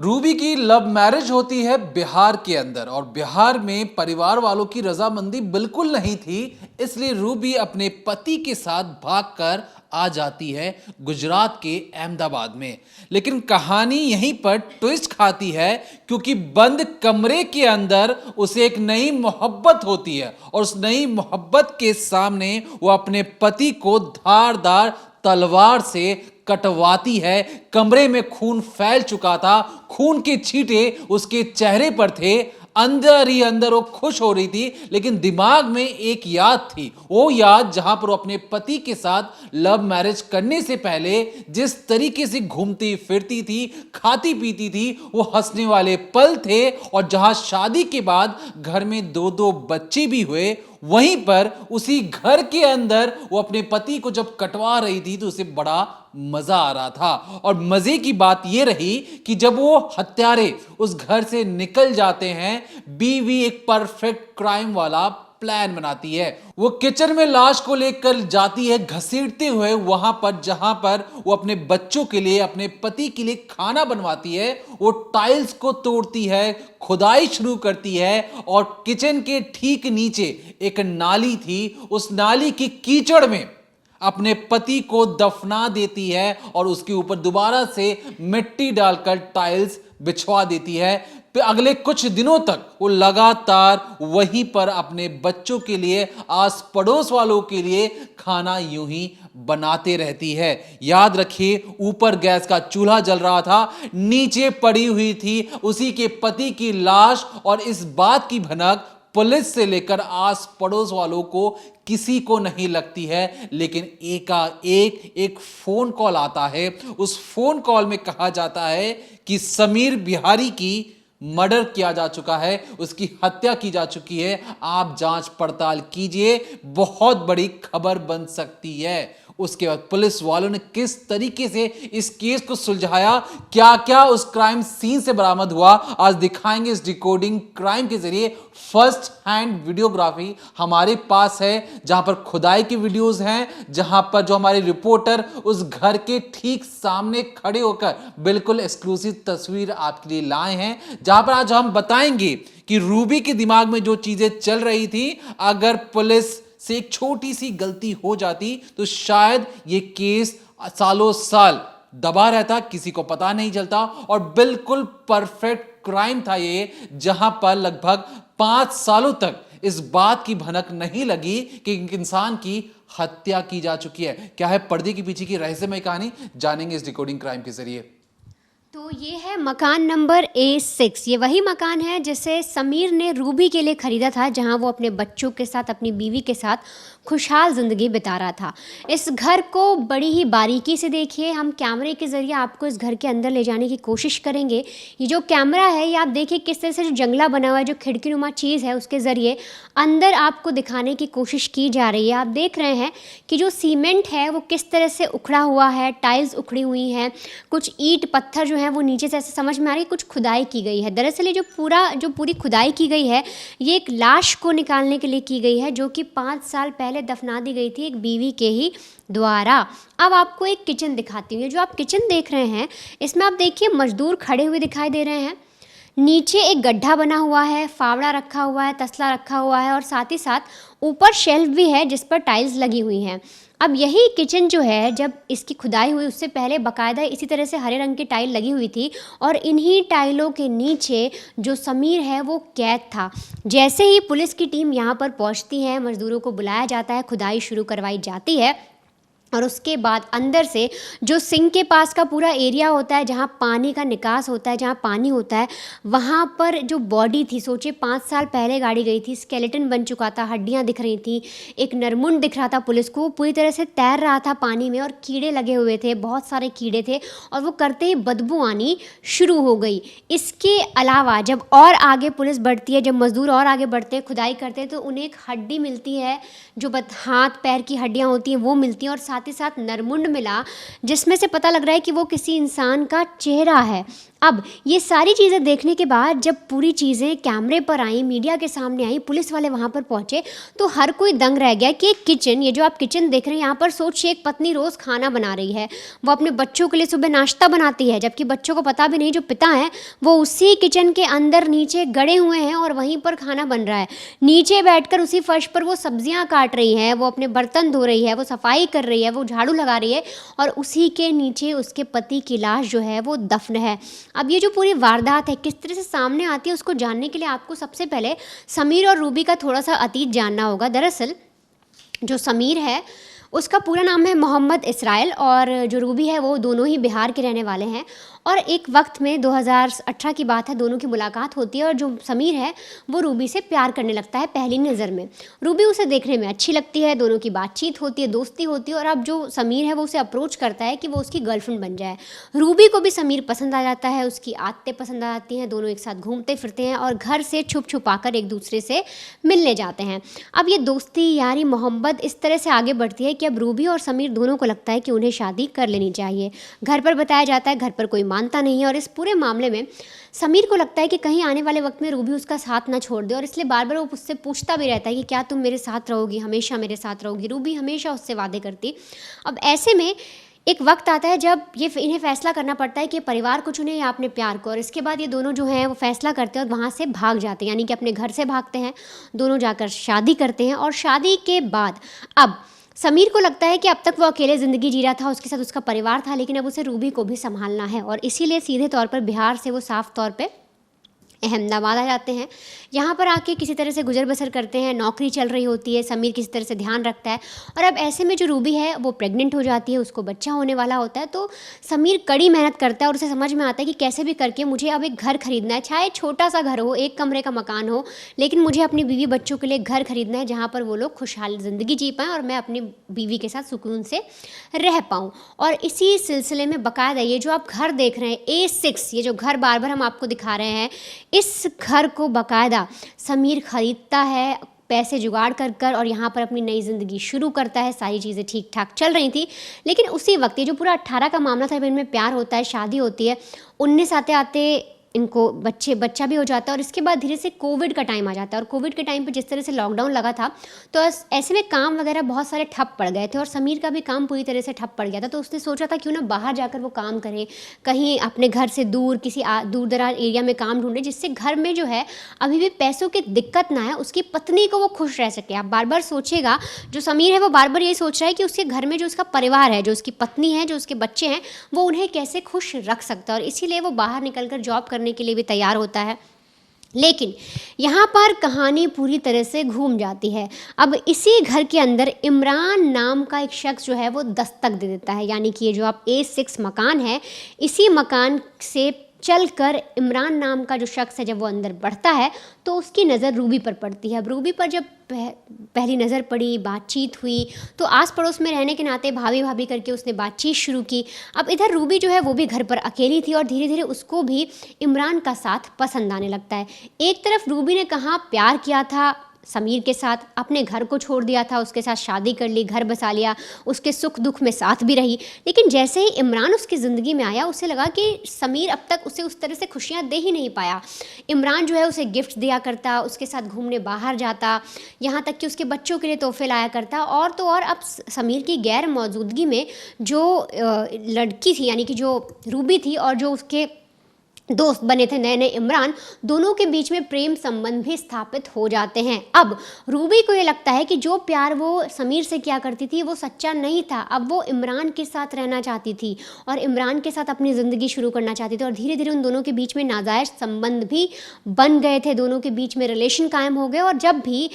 Ruby की love marriage होती है बिहार के अंदर और बिहार में परिवार वालों की रजामंदी बिल्कुल नहीं थी। इसलिए रूबी अपने पति के साथ भागकर आ जाती है गुजरात के अहमदाबाद में। लेकिन कहानी यहीं पर ट्विस्ट खाती है क्योंकि बंद कमरे के अंदर उसे एक नई मोहब्बत होती है और उस नई मोहब्बत के सामने वो अपने पति को धारदार तलवार से कटवाती है। कमरे में खून फैल चुका था, खून के छींटे उसके चेहरे पर थे। अंदर ही अंदर वो खुश हो रही थी, लेकिन दिमाग में एक याद थी, वो याद जहां पर वो अपने पति के साथ लव मैरिज करने से पहले जिस तरीके से घूमती फिरती थी, खाती पीती थी, वो हंसने वाले पल थे। और जहां शादी के बाद घर में दो दो बच्चे भी हुए, वहीं पर उसी घर के अंदर वो अपने पति को जब कटवा रही थी तो उसे बड़ा मजा आ रहा था। और मजे की बात यह रही कि जब वो हत्यारे उस घर से निकल जाते हैं, बीवी एक परफेक्ट क्राइम वाला प्लान बनाती है। वो किचन में लाश को लेकर जाती है घसीटते हुए वहां पर जहां पर वो अपने बच्चों के लिए, अपने पति के लिए खाना बनवाती है। वो टाइल्स को तोड़ती है, खुदाई शुरू करती है और किचन के ठीक नीचे एक नाली थी, उस नाली की कीचड़ में अपने पति को दफना देती है और उसके ऊपर दोबारा से मिट्टी डालकर टाइल्स बिछवा देती है। फिर अगले कुछ दिनों तक वो लगातार वहीं पर अपने बच्चों के लिए, आस पड़ोस वालों के लिए खाना यूं ही बनाते रहती है। याद रखिए, ऊपर गैस का चूल्हा जल रहा था, नीचे पड़ी हुई थी उसी के पति की लाश। और इस बात की भनक पुलिस से लेकर आस पड़ोस वालों को किसी को नहीं लगती है। लेकिन एक फोन कॉल आता है। उस फोन कॉल में कहा जाता है कि समीर बिहारी की मर्डर किया जा चुका है, उसकी हत्या की जा चुकी है, आप जांच पड़ताल कीजिए, बहुत बड़ी खबर बन सकती है। उसके बाद पुलिस वालों ने किस तरीके से इस केस को सुलझाया, क्या क्या उस क्राइम सीन से बरामद हुआ, आज दिखाएंगे इस डिकोडिंग क्राइम के जरिए। फर्स्ट हैंड वीडियोग्राफी हमारे पास है, जहां पर खुदाई की वीडियोस हैं, जहां पर जो हमारे रिपोर्टर उस घर के ठीक सामने खड़े होकर बिल्कुल एक्सक्लूसिव तस्वीर आपके लिए लाए हैं, जहां पर आज हम बताएंगे कि रूबी के दिमाग में जो चीजें चल रही थी, अगर पुलिस से एक छोटी सी गलती हो जाती तो शायद ये केस सालों साल दबा रहता, किसी को पता नहीं चलता। और बिल्कुल परफेक्ट क्राइम था ये, जहां पर लगभग 5 सालों तक इस बात की भनक नहीं लगी कि एक इंसान की हत्या की जा चुकी है। क्या है पर्दे के पीछे की रहस्यमय कहानी, जानेंगे इस डिकोडिंग क्राइम के जरिए। तो ये है मकान नंबर A6। ये वही मकान है जिसे समीर ने रूबी के लिए ख़रीदा था, जहां वो अपने बच्चों के साथ, अपनी बीवी के साथ खुशहाल ज़िंदगी बिता रहा था। इस घर को बड़ी ही बारीकी से देखिए, हम कैमरे के ज़रिए आपको इस घर के अंदर ले जाने की कोशिश करेंगे। ये जो कैमरा है, ये आप देखिए किस तरह से जो जंगला बना हुआ है, जो खिड़की नुमा चीज़ है, उसके ज़रिए अंदर आपको दिखाने की कोशिश की जा रही है। आप देख रहे हैं कि जो सीमेंट है वो किस तरह से उखड़ा हुआ है, टाइल्स उखड़ी हुई हैं, कुछ ईंट पत्थर जो है वो नीचे से ऐसे समझ में आ रही है, कुछ खुदाई की गई है। दरअसल ये जो पूरी खुदाई की गई है, ये एक लाश को निकालने के लिए की गई है, जो कि 5 साल पहले दफना दी गई थी एक बीवी के ही द्वारा। अब आपको एक किचन दिखाती हूँ। जो आप किचन देख रहे हैं, इसमें आप देखिए मजदूर खड़े हुए दिखाई दे रहे हैं। नीचे एक गड्ढा बना हुआ है, फावड़ा रखा हुआ है, तसला रखा हुआ है और साथ ही साथ ऊपर शेल्फ भी है जिस पर टाइल्स लगी हुई हैं। अब यही किचन जो है, जब इसकी खुदाई हुई उससे पहले बाकायदा इसी तरह से हरे रंग की टाइल लगी हुई थी और इन्हीं टाइलों के नीचे जो समीर है वो कैद था। जैसे ही पुलिस की टीम यहाँ पर पहुँचती है, मज़दूरों को बुलाया जाता है, खुदाई शुरू करवाई जाती है और उसके बाद अंदर से जो सिंक के पास का पूरा एरिया होता है, जहाँ पानी का निकास होता है, जहाँ पानी होता है, वहाँ पर जो बॉडी थी, सोचिए 5 साल पहले गाड़ी गई थी, स्केलेटन बन चुका था, हड्डियाँ दिख रही थी, एक नरमुंड दिख रहा था पुलिस को, पूरी तरह से तैर रहा था पानी में और कीड़े लगे हुए थे, बहुत सारे कीड़े थे और वो करते ही बदबू आनी शुरू हो गई। इसके अलावा जब और आगे पुलिस बढ़ती है, जब मज़दूर और आगे बढ़ते हैं, खुदाई करते हैं, तो उन्हें एक हड्डी मिलती है, जो हाथ पैर की हड्डियाँ होती हैं वो मिलती हैं और साथ ही साथ नरमुंड मिला, जिसमें से पता लग रहा है कि वो किसी इंसान का चेहरा है। अब ये सारी चीज़ें देखने के बाद जब पूरी चीज़ें कैमरे पर आई, मीडिया के सामने आई, पुलिस वाले वहाँ पर पहुँचे, तो हर कोई दंग रह गया कि एक किचन, ये जो आप किचन देख रहे हैं यहाँ पर, सोचिए एक पत्नी रोज़ खाना बना रही है, वो अपने बच्चों के लिए सुबह नाश्ता बनाती है, जबकि बच्चों को पता भी नहीं जो पिता हैं वो उसी किचन के अंदर नीचे गड़े हुए हैं और वहीं पर खाना बन रहा है। नीचे बैठकर उसी फर्श पर वो सब्जियां काट रही है, वो अपने बर्तन धो रही है, वो सफाई कर रही है, वो झाड़ू लगा रही है, और उसी के नीचे उसके पति की लाश जो है वो दफन है। अब ये जो पूरी वारदात है किस तरह से सामने आती है, उसको जानने के लिए आपको सबसे पहले समीर और रूबी का थोड़ा सा अतीत जानना होगा। दरअसल जो समीर है उसका पूरा नाम है मोहम्मद इसराइल, और जो रूबी है वो दोनों ही बिहार के रहने वाले हैं। और एक वक्त में 2018 की बात है, दोनों की मुलाकात होती है और जो समीर है वो रूबी से प्यार करने लगता है पहली नज़र में। रूबी उसे देखने में अच्छी लगती है, दोनों की बातचीत होती है, दोस्ती होती है, और अब जो समीर है वो उसे अप्रोच करता है कि वो उसकी गर्लफ्रेंड बन जाए। रूबी को भी समीर पसंद आ जाता है, उसकी आदतें पसंद आ जाती हैं, दोनों एक साथ घूमते फिरते हैं और घर से छुप छुपाकर एक दूसरे से मिलने जाते हैं। अब ये दोस्ती, यारी, मोहब्बत इस तरह से आगे बढ़ती है कि अब रूबी और समीर दोनों को लगता है कि उन्हें शादी कर लेनी चाहिए। घर पर बताया जाता है, घर पर कोई मानता नहीं है, और इस पूरे मामले में समीर को लगता है कि कहीं आने वाले वक्त में रूबी उसका साथ ना छोड़ दे, और इसलिए बार बार वो उससे पूछता भी रहता है कि क्या तुम मेरे साथ रहोगी, हमेशा मेरे साथ रहोगी। रूबी हमेशा उससे वादे करती। अब ऐसे में एक वक्त आता है जब इन्हें फैसला करना पड़ता है कि परिवार को चुने या अपने प्यार को, और इसके बाद ये दोनों जो हैं वो फैसला करते हैं और वहाँ से भाग जाते हैं, यानी कि अपने घर से भागते हैं। दोनों जाकर शादी करते हैं, और शादी के बाद अब समीर को लगता है कि अब तक वो अकेले ज़िंदगी जी रहा था, उसके साथ उसका परिवार था, लेकिन अब उसे रूबी को भी संभालना है, और इसीलिए सीधे तौर पर बिहार से वो साफ तौर पे अहमदाबाद आ जाते हैं। यहाँ पर आके किसी तरह से गुजर बसर करते हैं, नौकरी चल रही होती है, समीर किसी तरह से ध्यान रखता है, और अब ऐसे में जो रूबी है वो प्रेग्नेंट हो जाती है, उसको बच्चा होने वाला होता है। तो समीर कड़ी मेहनत करता है और उसे समझ में आता है कि कैसे भी करके मुझे अब एक घर खरीदना है, चाहे छोटा सा घर हो, एक कमरे का मकान हो, लेकिन मुझे अपनी बीवी बच्चों के लिए घर खरीदना है जहाँ पर वो लोग खुशहाल ज़िंदगी जी पाएँ और मैं अपनी बीवी के साथ सुकून से रह पाऊँ। और इसी सिलसिले में बाकायदा ये जो आप घर देख रहे हैं A6, ये जो घर बार बार हम आपको दिखा रहे हैं, इस घर को बाकायदा समीर ख़रीदता है पैसे जुगाड़ कर कर, और यहाँ पर अपनी नई ज़िंदगी शुरू करता है। सारी चीज़ें ठीक ठाक चल रही थी, लेकिन उसी वक्त ये जो पूरा 18 का मामला था, इनमें प्यार होता है, शादी होती है, 19 आते आते इनको बच्चा भी हो जाता है, और इसके बाद धीरे से कोविड का टाइम आ जाता है। और कोविड के टाइम पे जिस तरह से लॉकडाउन लगा था, तो ऐसे में काम वगैरह बहुत सारे ठप पड़ गए थे, और समीर का भी काम पूरी तरह से ठप पड़ गया था। तो उसने सोचा था क्यों ना बाहर जाकर वो काम करे, कहीं अपने घर से दूर किसी दूर दराज एरिया में काम ढूंढे, जिससे घर में जो है अभी भी पैसों की दिक्कत ना है, उसकी पत्नी को वो खुश रह सके। आप बार बार सोचेगा, जो समीर है वो बार बार यही सोच रहा है कि उसके घर में जो उसका परिवार है, जो उसकी पत्नी है, जो उसके बच्चे हैं, वो उन्हें कैसे खुश रख सकता है, और इसीलिए वो बाहर निकल कर जॉब करने के लिए भी तैयार होता है। लेकिन यहाँ पर कहानी पूरी तरह से घूम जाती है। अब इसी घर के अंदर इमरान नाम का एक शख्स जो है वो दस्तक दे देता है, यानी कि ये जो आप A6 मकान है, इसी मकान से चलकर इमरान नाम का जो शख्स है जब वो अंदर बढ़ता है तो उसकी नज़र रूबी पर पड़ती है। अब रूबी पर जब पहली नज़र पड़ी, बातचीत हुई, तो आस पड़ोस में रहने के नाते भाभी भाभी करके उसने बातचीत शुरू की। अब इधर रूबी जो है वो भी घर पर अकेली थी, और धीरे धीरे उसको भी इमरान का साथ पसंद आने लगता है। एक तरफ रूबी ने कहा प्यार किया था समीर के साथ, अपने घर को छोड़ दिया था, उसके साथ शादी कर ली, घर बसा लिया, उसके सुख दुख में साथ भी रही, लेकिन जैसे ही इमरान उसकी ज़िंदगी में आया, उसे लगा कि समीर अब तक उसे उस तरह से खुशियाँ दे ही नहीं पाया। इमरान जो है उसे गिफ्ट दिया करता, उसके साथ घूमने बाहर जाता, यहाँ तक कि उसके बच्चों के लिए तोहफे लाया करता, और तो और अब समीर की गैर मौजूदगी में जो लड़की थी, यानी कि जो रूबी थी, और जो उसके दोस्त बने थे नए नए इमरान, दोनों के बीच में प्रेम संबंध भी स्थापित हो जाते हैं। अब रूबी को ये लगता है कि जो प्यार वो समीर से किया करती थी वो सच्चा नहीं था, अब वो इमरान के साथ रहना चाहती थी और इमरान के साथ अपनी ज़िंदगी शुरू करना चाहती थी, और धीरे धीरे उन दोनों के बीच में नाजायज़ संबंध भी बन गए थे, दोनों के बीच में रिलेशन कायम हो गए। और जब भी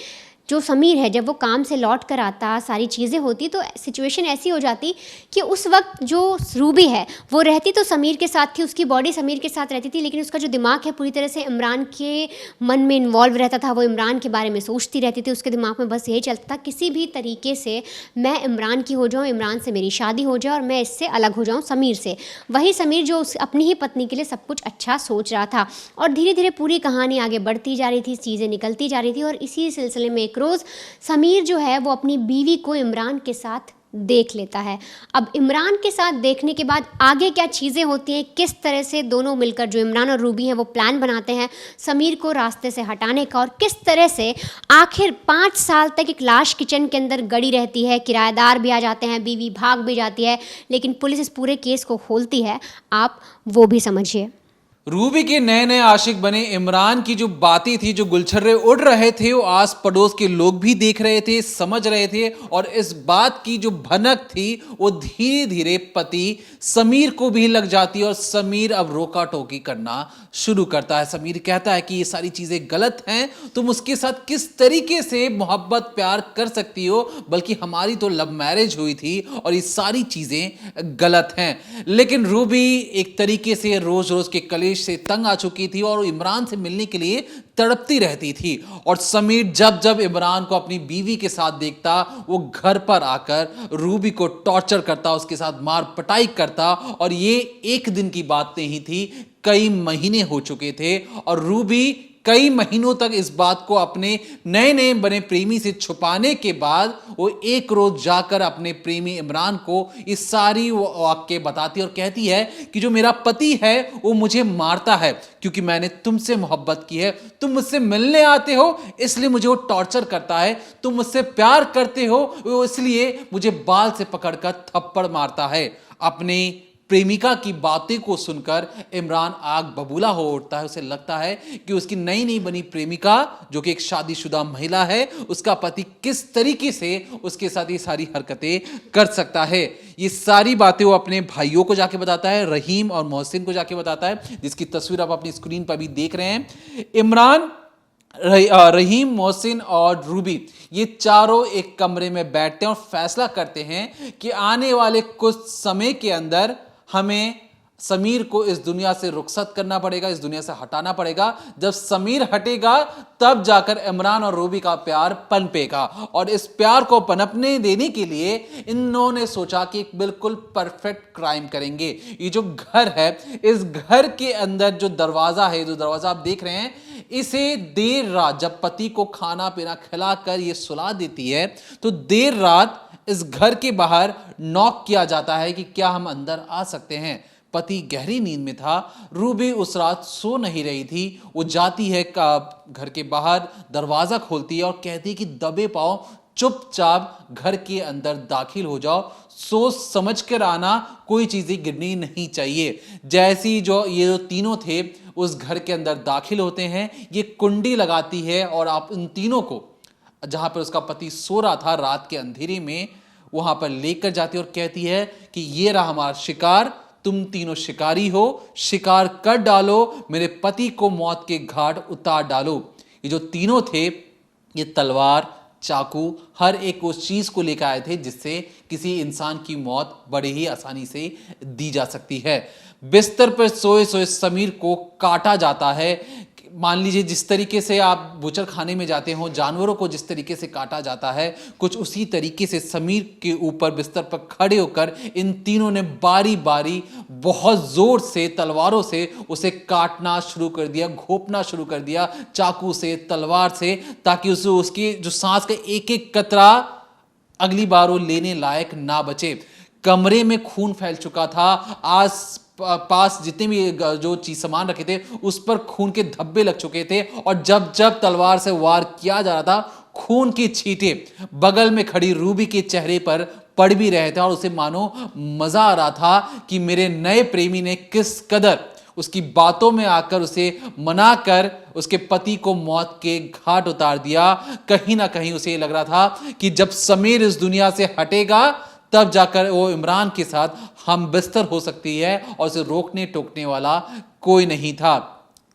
जो समीर है जब वो काम से लौट कर आता, सारी चीज़ें होती, तो सिचुएशन ऐसी हो जाती कि उस वक्त जो रूबी है वो रहती तो समीर के साथ थी, उसकी बॉडी समीर के साथ रहती थी, लेकिन उसका जो दिमाग है पूरी तरह से इमरान के मन में इन्वॉल्व रहता था, वो इमरान के बारे में सोचती रहती थी, उसके दिमाग में बस यही चलता था किसी भी तरीके से मैं इमरान की हो जाऊँ, इमरान से मेरी शादी हो जाए और मैं इससे अलग हो जाऊँ समीर से। वही समीर जो अपनी ही पत्नी के लिए सब कुछ अच्छा सोच रहा था, और धीरे धीरे पूरी कहानी आगे बढ़ती जा रही थी, चीज़ें निकलती जा रही थी, और इसी सिलसिले में रोज़ समीर जो है वो अपनी बीवी को इमरान के साथ देख लेता है। अब इमरान के साथ देखने के बाद आगे क्या चीज़ें होती हैं, किस तरह से दोनों मिलकर जो इमरान और रूबी हैं वो प्लान बनाते हैं समीर को रास्ते से हटाने का, और किस तरह से आखिर 5 साल तक एक लाश किचन के अंदर गड़ी रहती है, किराएदार भी आ जाते हैं, बीवी भाग भी जाती है, लेकिन पुलिस इस पूरे केस को खोलती है, आप वो भी समझिए। रूबी के नए नए आशिक बने इमरान की जो बातें थी, जो गुलछर्रे उड़ रहे थे, वो आस पड़ोस के लोग भी देख रहे थे, समझ रहे थे, और इस बात की जो भनक थी वो धीरे धीरे पति समीर को भी लग जाती है, और समीर अब रोका टोकी करना शुरू करता है। समीर कहता है कि ये सारी चीजें गलत हैं, तुम उसके साथ किस तरीके से मोहब्बत प्यार कर सकती हो, बल्कि हमारी तो लव मैरिज हुई थी और ये सारी चीजें गलत हैं। लेकिन रूबी एक तरीके से रोज रोज के कलेश से तंग आ चुकी थी और इमरान से मिलने के लिए तड़पती रहती थी, और समीर जब जब इमरान को अपनी बीवी के साथ देखता वो घर पर आकर रूबी को टॉर्चर करता, उसके साथ मार पटाई करता, और ये एक दिन की बात नहीं थी, कई महीने हो चुके थे, और रूबी कई महीनों तक इस बात को अपने नए नए बने प्रेमी से छुपाने के बाद वो एक रोज जाकर अपने प्रेमी इमरान को इस सारी वाक्य बताती और कहती है कि जो मेरा पति है वो मुझे मारता है क्योंकि मैंने तुमसे मोहब्बत की है, तुम मुझसे मिलने आते हो इसलिए मुझे वो टॉर्चर करता है, तुम मुझसे प्यार करते हो वो इसलिए मुझे बाल से पकड़कर थप्पड़ मारता है। अपने प्रेमिका की बातें को सुनकर इमरान आग बबूला हो उठता है। उसे लगता है कि उसकी नई नई बनी प्रेमिका जो कि एक शादीशुदा महिला है, उसका पति किस तरीके से उसके साथ ये सारी हरकतें कर सकता है। ये सारी बातें वो अपने भाइयों को जाके बताता है, रहीम और मोहसिन को जाके बताता है, जिसकी तस्वीर आप अपनी स्क्रीन पर भी देख रहे हैं। इमरान, रहीम, मोहसिन और रूबी ये चारों एक कमरे में बैठते हैं और फैसला करते हैं कि आने वाले कुछ समय के अंदर हमें समीर को इस दुनिया से रुखसत करना पड़ेगा, इस दुनिया से हटाना पड़ेगा। जब समीर हटेगा तब जाकर इमरान और रूबी का प्यार पनपेगा, और इस प्यार को पनपने देने के लिए इन्होंने सोचा कि एक बिल्कुल परफेक्ट क्राइम करेंगे। ये जो घर है, इस घर के अंदर जो दरवाजा है, जो दरवाजा आप देख रहे हैं, इसे देर रात जब पति को खाना पीना खिलाकर ये सुला देती है तो देर रात इस घर के बाहर नॉक किया जाता है कि क्या हम अंदर आ सकते हैं। पति गहरी नींद में था, रूबी उस रात सो नहीं रही थी। वो जाती है घर के बाहर, दरवाजा खोलती है और कहती है कि दबे पाओ, चुपचाप घर के अंदर दाखिल हो जाओ, सोच समझ कर आना, कोई चीजें गिरनी नहीं चाहिए। जैसी जो ये तीनों थे उस घर के अंदर दाखिल होते हैं, ये कुंडी लगाती है और आप इन तीनों को जहां पर उसका पति सो रहा था रात के अंधेरे में, वहां पर लेकर जाती है और कहती है कि ये रहा हमारा शिकार, तुम तीनों शिकारी हो, शिकार कर डालो, मेरे पति को मौत के घाट उतार डालो। ये जो तीनों थे ये तलवार, चाकू, हर एक उस चीज को लेकर आए थे जिससे किसी इंसान की मौत बड़ी ही आसानी से दी जा सकती है। बिस्तर पर सोए सोए समीर को काटा जाता है। मान लीजिए जिस तरीके से आप बूचर खाने में जाते हो, जानवरों को जिस तरीके से काटा जाता है, कुछ उसी तरीके से समीर के ऊपर बिस्तर पर खड़े होकर इन तीनों ने बारी बारी बहुत जोर से तलवारों से उसे काटना शुरू कर दिया, घोंपना शुरू कर दिया, चाकू से, तलवार से, ताकि उसे उसकी जो सांस का एक एक कतरा अगली बार वो लेने लायक ना बचे। कमरे में खून फैल चुका था, आस पास जितने भी जो चीज सामान रखे थे उस पर खून के धब्बे लग चुके थे, और जब जब तलवार से वार किया जा रहा था खून की छींटे बगल में खड़ी रूबी के चेहरे पर पड़ भी रहे थे, और उसे मानो मजा आ रहा था कि मेरे नए प्रेमी ने किस कदर उसकी बातों में आकर उसे मनाकर उसके पति को मौत के घाट उतार दिया। कहीं ना कहीं उसे लग रहा था कि जब समीर इस दुनिया से हटेगा तब जाकर वो इमरान के साथ हम बिस्तर हो सकती है, और उसे रोकने टोकने वाला कोई नहीं था।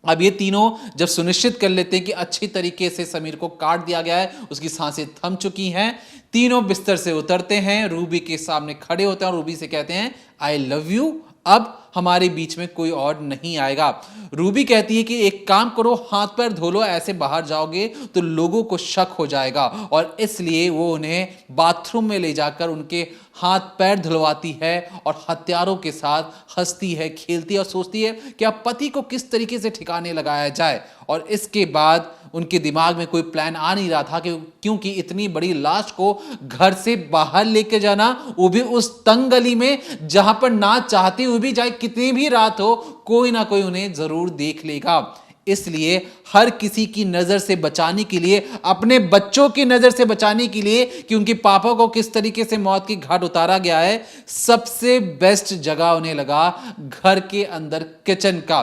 अब ये तीनों जब सुनिश्चित कर लेते हैं कि अच्छी तरीके से समीर को काट दिया गया है, उसकी सांसें थम चुकी हैं, तीनों बिस्तर से उतरते हैं, रूबी के सामने खड़े होते हैं और रूबी से कहते हैं आई लव यू, अब हमारे बीच में कोई और नहीं आएगा। रूबी कहती है कि एक काम करो, हाथ पैर धो लो, ऐसे बाहर जाओगे तो लोगों को शक हो जाएगा, और इसलिए वो उन्हें बाथरूम में ले जाकर उनके हाथ पैर धुलवाती है और हथियारों के साथ हंसती है, खेलती है और सोचती है कि अब पति को किस तरीके से ठिकाने लगाया जाए। और इसके बाद उनके दिमाग में कोई प्लान आ नहीं रहा था कि क्योंकि इतनी बड़ी लाश को घर से बाहर लेके जाना, वो भी उस तंग गली में जहां पर ना चाहते हुए भी, चाहे कितनी भी रात हो, कोई ना कोई उन्हें जरूर देख लेगा। इसलिए हर किसी की नजर से बचाने के लिए, अपने बच्चों की नजर से बचाने के लिए कि उनके पापा को किस तरीके से मौत की घाट उतारा गया है, सबसे बेस्ट जगह उन्हें लगा घर के अंदर किचन का।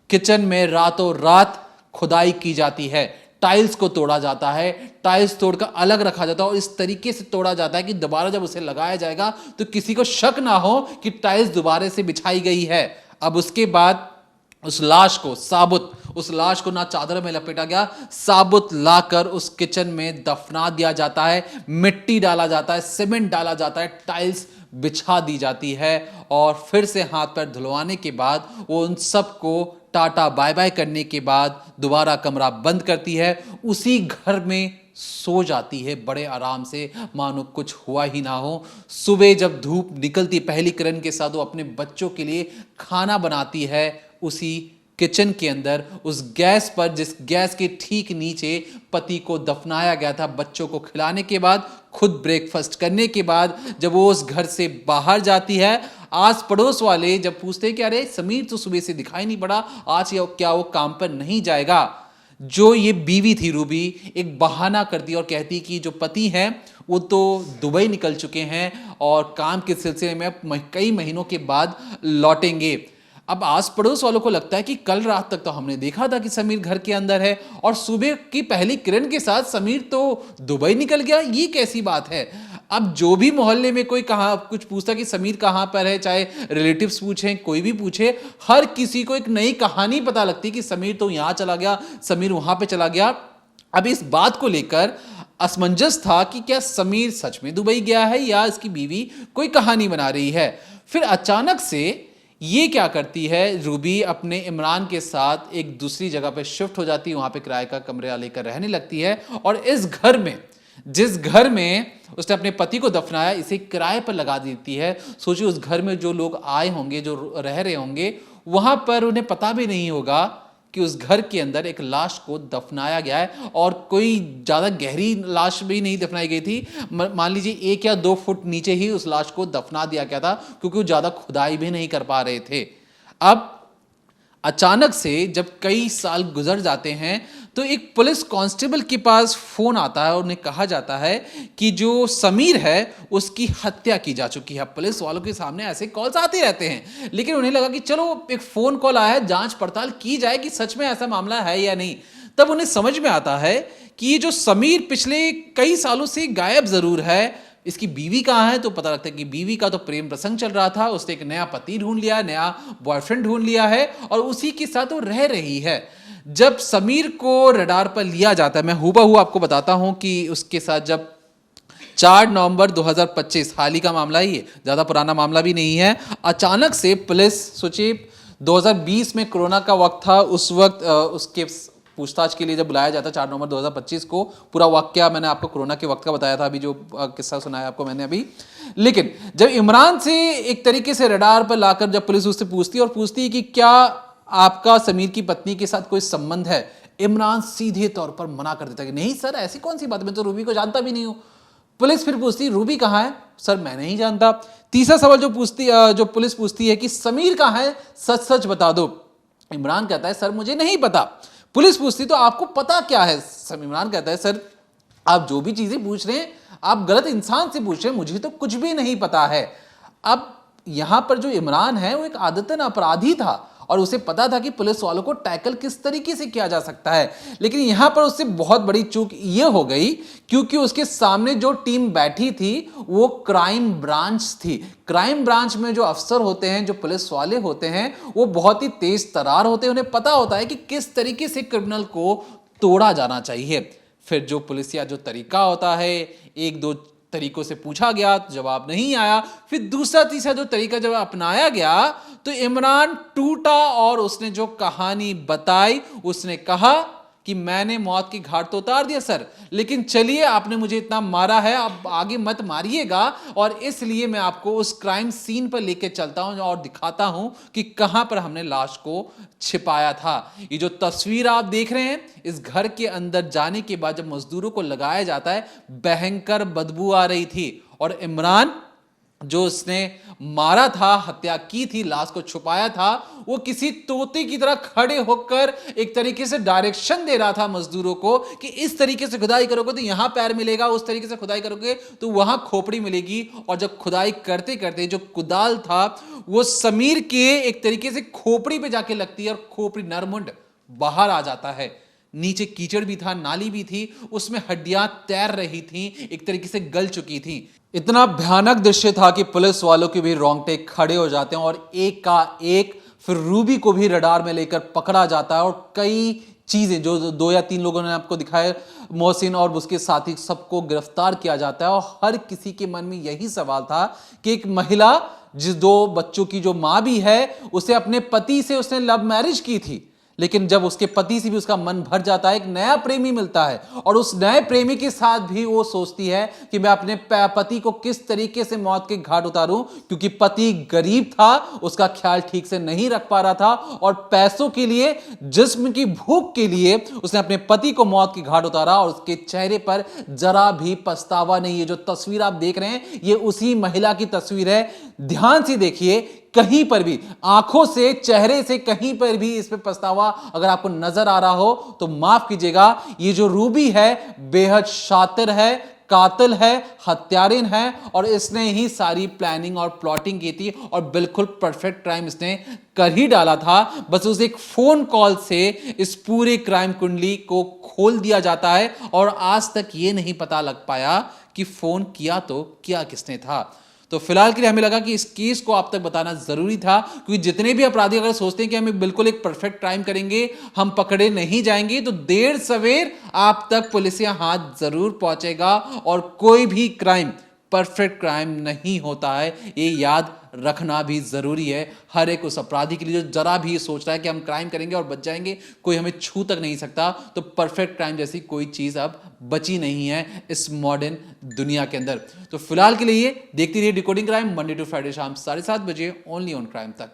किचन में रातों रात खुदाई की जाती है, टाइल्स को तोड़ा जाता है, टाइल्स तोड़कर अलग रखा जाता है और इस तरीके से तोड़ा जाता है कि दोबारा जब उसे लगाया जाएगा तो किसी को शक ना हो कि टाइल्स दोबारा से बिछाई गई है। अब उसके बाद उस लाश को साबुत, उस लाश को ना चादर में लपेटा गया, साबुत लाकर उस किचन में दफना दिया जाता है, मिट्टी डाला जाता है, सीमेंट डाला जाता है, टाइल्स बिछा दी जाती है और फिर से हाथ पैर धुलवाने के बाद वो उन सबको टाटा बाय बाय करने के बाद दोबारा कमरा बंद करती है, उसी घर में सो जाती है बड़े आराम से, मानो कुछ हुआ ही ना हो। सुबह जब धूप निकलती पहली किरण के साथ वो अपने बच्चों के लिए खाना बनाती है उसी किचन के अंदर, उस गैस पर, जिस गैस के ठीक नीचे पति को दफनाया गया था। बच्चों को खिलाने के बाद, खुद ब्रेकफास्ट करने के बाद जब वो उस घर से बाहर जाती है, आस पड़ोस वाले जब पूछते हैं कि अरे समीर तो सुबह से दिखाई नहीं पड़ा, आज क्या वो काम पर नहीं जाएगा, जो ये बीवी थी रूबी एक बहाना करती और कहती कि जो पति हैं वो तो दुबई निकल चुके हैं और काम के सिलसिले में कई महीनों के बाद लौटेंगे। अब आस पड़ोस वालों को लगता है कि कल रात तक तो हमने देखा था कि समीर घर के अंदर है और सुबह की पहली किरण के साथ समीर तो दुबई निकल गया, ये कैसी बात है। अब जो भी मोहल्ले में कोई कहाँ कुछ पूछता कि समीर कहाँ पर है, चाहे रिलेटिव्स पूछें, कोई भी पूछे, हर किसी को एक नई कहानी पता लगती कि समीर तो यहाँ चला गया, समीर वहां पे चला गया। अब इस बात को लेकर असमंजस था कि क्या समीर सच में दुबई गया है या इसकी बीवी कोई कहानी बना रही है। फिर अचानक से ये क्या करती है, रूबी अपने इमरान के साथ एक दूसरी जगह पे शिफ्ट हो जाती है, वहां पे किराए का कमरा लेकर रहने लगती है और इस घर में, जिस घर में उसने अपने पति को दफनाया, इसे किराए पर लगा देती है। सोचिए उस घर में जो लोग आए होंगे, जो रह रहे होंगे, वहां पर उन्हें पता भी नहीं होगा कि उस घर के अंदर एक लाश को दफनाया गया है और कोई ज़्यादा गहरी लाश भी नहीं दफनाई गई थी। मान लीजिए 1 या 2 फुट नीचे ही उस लाश को दफना दिया गया था क्योंकि वो ज़्यादा खुदाई भी नहीं कर पा रहे थे। अब अचानक से जब कई साल गुजर जाते हैं तो एक पुलिस कांस्टेबल के पास फोन आता है और उन्हें कहा जाता है कि जो समीर है उसकी हत्या की जा चुकी है। पुलिस वालों के सामने ऐसे कॉल्स आते रहते हैं, लेकिन उन्हें लगा कि चलो एक फोन कॉल आया है, जांच पड़ताल की जाए कि सच में ऐसा मामला है या नहीं। तब उन्हें समझ में आता है कि ये जो समीर पिछले कई सालों से गायब जरूर है, इसकी बीवी कहाँ है। तो पता लगता है कि बीवी का तो प्रेम प्रसंग चल रहा था, उसने एक नया पति ढूंढ लिया, नया बॉयफ्रेंड ढूंढ लिया है और उसी के साथ वो रह रही है। जब समीर को रडार पर लिया जाता है, मैं हूबहू आपको बताता हूं कि उसके साथ जब 4 नवंबर 2025, हाल ही का मामला ही है, ज़्यादा पुराना मामला भी नहीं है, अचानक से पुलिस, सोचिए 2020 में कोरोना का वक्त था, उस वक्त उसके पूछताछ के लिए जब बुलाया जाता 4 नवंबर 2025 को, पूरा वाकया मैंने आपको कोरोना के वक्त का बताया था, अभी जो किस्सा सुनाया आपको मैंने अभी। लेकिन जब इमरान से एक तरीके से रडार पर लाकर जब पुलिस उससे पूछती है और पूछती है कि क्या आपका समीर की पत्नी के साथ कोई संबंध है, इमरान सीधे तौर पर मना कर देता है कि नहीं सर, ऐसी कौन सी बात, मैं तो रूबी को जानता भी नहीं हूं। पुलिस फिर पूछती रूबी कहाँ है, सर मैं नहीं जानता। तीसरा सवाल जो पुलिस पूछती है कि समीर कहाँ है, सच सच बता दो। इमरान कहता है सर मुझे नहीं पता। पुलिस पूछती तो आपको पता क्या है। इमरान कहता है सर आप जो भी चीजें पूछ रहे हैं आप गलत इंसान से पूछ रहे हैं, मुझे तो कुछ भी नहीं पता है। अब यहां पर जो इमरान है वो एक आदतन अपराधी था और उसे पता था कि पुलिस वालों को टैकल किस तरीके से किया जा सकता है, लेकिन यहां पर उससे बहुत बड़ी चूक यह हो गई क्योंकि उसके सामने जो टीम बैठी थी वो क्राइम ब्रांच थी। क्राइम ब्रांच में जो अफसर होते हैं, जो पुलिस वाले होते हैं, वो बहुत ही तेज तरार होते हैं, उन्हें पता होता है कि किस तरीके से क्रिमिनल को तोड़ा जाना चाहिए। फिर जो पुलिसिया जो तरीका होता है, 1-2 तरीकों से पूछा गया, जवाब नहीं आया, फिर दूसरा तीसरा जो तरीका जब अपनाया गया तो इमरान टूटा और उसने जो कहानी बताई, उसने कहा कि मैंने मौत की घाट तो उतार दिया सर, लेकिन चलिए आपने मुझे इतना मारा है, अब आगे मत मारिएगा, और इसलिए मैं आपको उस क्राइम सीन पर लेके चलता हूं और दिखाता हूं कि कहां पर हमने लाश को छिपाया था। ये जो तस्वीर आप देख रहे हैं, इस घर के अंदर जाने के बाद जब मजदूरों को लगाया जाता है, भयंकर बदबू आ रही थी, और इमरान जो उसने मारा था, हत्या की थी, लाश को छुपाया था, वो किसी तोते की तरह खड़े होकर एक तरीके से डायरेक्शन दे रहा था मजदूरों को कि इस तरीके से खुदाई करोगे तो यहां पैर मिलेगा, उस तरीके से खुदाई करोगे तो वहां खोपड़ी मिलेगी। और जब खुदाई करते करते जो कुदाल था वो समीर के एक तरीके से खोपड़ी पे जाके लगती है और खोपड़ी नरमुंड बाहर आ जाता है। नीचे कीचड़ भी था, नाली भी थी, उसमें हड्डियां तैर रही थीं, एक तरीके से गल चुकी थीं। इतना भयानक दृश्य था कि पुलिस वालों के भी रोंगटे खड़े हो जाते हैं, और एक का एक फिर रूबी को भी रडार में लेकर पकड़ा जाता है, और कई चीजें जो 2 या 3 लोगों ने आपको दिखाया, मोहसिन और उसके साथी, सबको गिरफ्तार किया जाता है। और हर किसी के मन में यही सवाल था कि एक महिला जिस 2 बच्चों की जो मां भी है, उसे अपने पति से उसने लव मैरिज की थी, लेकिन जब उसके पति से भी उसका मन भर जाता है, एक नया प्रेमी मिलता है, और उस नए प्रेमी के साथ भी वो सोचती है कि मैं अपने पति को किस तरीके से मौत के घाट उतारूं, क्योंकि पति गरीब था, उसका ख्याल ठीक से नहीं रख पा रहा था, और पैसों के लिए, जिस्म की भूख के लिए उसने अपने पति को मौत के घाट उतारा, और उसके चेहरे पर जरा भी पछतावा नहीं है। जो तस्वीर आप देख रहे हैं, ये उसी महिला की तस्वीर है। ध्यान से देखिए, कहीं पर भी आंखों से, चेहरे से कहीं पर भी इस पे पछतावा अगर आपको नजर आ रहा हो तो माफ कीजिएगा। ये जो रूबी है बेहद शातिर है, कातिल है, हत्यारिन है, और इसने ही सारी प्लानिंग और प्लॉटिंग की थी, और बिल्कुल परफेक्ट क्राइम इसने कर ही डाला था। बस उस एक फोन कॉल से इस पूरे क्राइम कुंडली को खोल दिया जाता है, और आज तक ये नहीं पता लग पाया कि फोन किया तो किया किसने था। तो फिलहाल के लिए हमें लगा कि इस केस को आप तक बताना जरूरी था, क्योंकि जितने भी अपराधी अगर सोचते हैं कि हमें बिल्कुल एक परफेक्ट क्राइम करेंगे, हम पकड़े नहीं जाएंगे, तो देर सवेर आप तक पुलिसिया हाथ जरूर पहुंचेगा, और कोई भी क्राइम परफेक्ट क्राइम नहीं होता है, ये याद रखना भी जरूरी है। हर एक उस अपराधी के लिए जो जरा भी सोच रहा है कि हम क्राइम करेंगे और बच जाएंगे, कोई हमें छू तक नहीं सकता, तो परफेक्ट क्राइम जैसी कोई चीज अब बची नहीं है इस मॉडर्न दुनिया के अंदर। तो फिलहाल के लिए देखती रहिए decoding crime, Monday to Friday शाम 7:30 बजे, ओनली ऑन क्राइम तक।